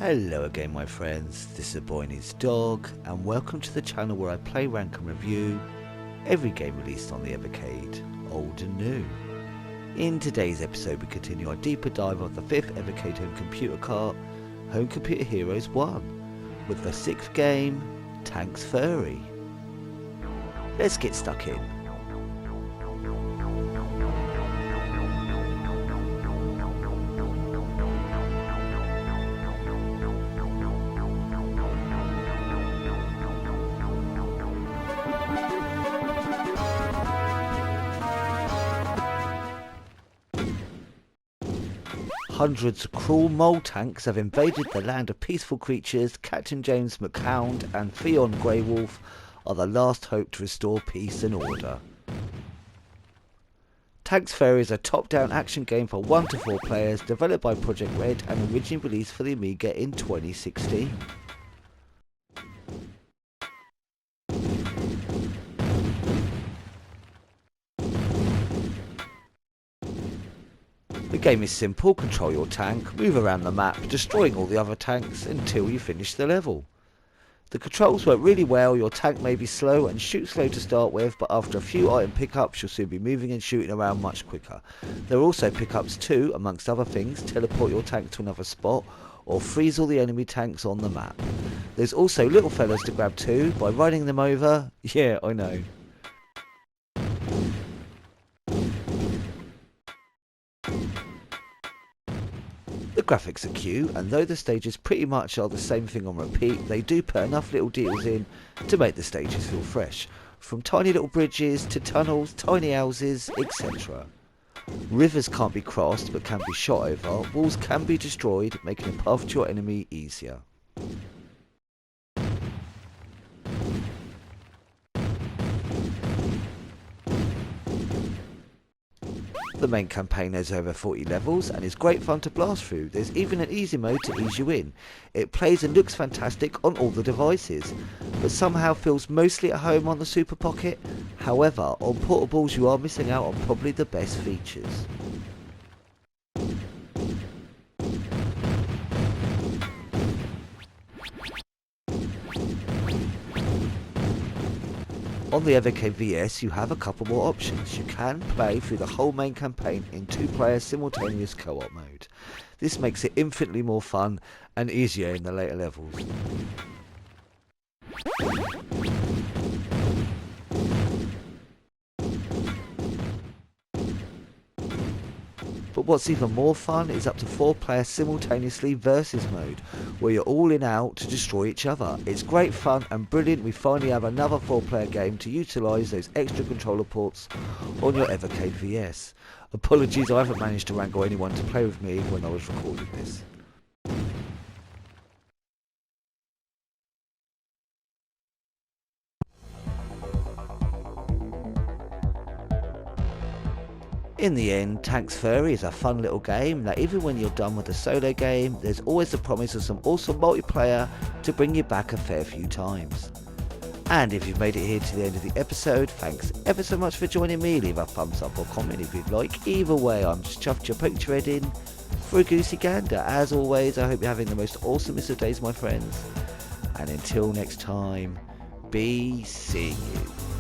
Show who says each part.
Speaker 1: Hello again my friends, this is a boy and his dog, and welcome to the channel where I play, rank and review every game released on the Evecade, old and new. In today's episode we continue our deeper dive of the 5th Evecade home computer cart, Home Computer Heroes 1, with the 6th game, Tanks Furry. Let's get stuck in. Hundreds of cruel mole tanks have invaded the land of peaceful creatures. Captain James McHound and Theon Greywolf are the last hope to restore peace and order. Tanks Furry is a top-down action game for 1 to 4 players, developed by Project Red and originally released for the Amiga in 2016. The game is simple: control your tank, move around the map, destroying all the other tanks until you finish the level. The controls work really well. Your tank may be slow and shoot slow to start with, but after a few item pickups you'll soon be moving and shooting around much quicker. There are also pickups too, amongst other things: teleport your tank to another spot or freeze all the enemy tanks on the map. There's also little fellas to grab too by running them over. Yeah, I know. The graphics are cute, and though the stages pretty much are the same thing on repeat, they do put enough little details in to make the stages feel fresh. From tiny little bridges to tunnels, tiny houses, etc. Rivers can't be crossed but can be shot over. Walls can be destroyed, making a path to your enemy easier. The main campaign has over 40 levels and is great fun to blast through. There's even an easy mode to ease you in. It plays and looks fantastic on all the devices, but somehow feels mostly at home on the Super Pocket. However, on portables you are missing out on probably the best features. On the Evecade VS you have a couple more options. You can play through the whole main campaign in 2-player simultaneous co-op mode. This makes it infinitely more fun and easier in the later levels. But what's even more fun is up to 4 players simultaneously versus mode, where you're all in out to destroy each other. It's great fun and brilliant. We finally have another 4-player game to utilise those extra controller ports on your Evecade VS. Apologies, I haven't managed to wrangle anyone to play with me when I was recording this. In the end, Tanks Furry is a fun little game that even when you're done with the solo game, there's always the promise of some awesome multiplayer to bring you back a fair few times. And if you've made it here to the end of the episode, thanks ever so much for joining me. Leave a thumbs up or comment if you'd like. Either way, I'm just chuffed you poked your head in for a goosey gander. As always, I hope you're having the most awesomest of days, my friends. And until next time, be seeing you.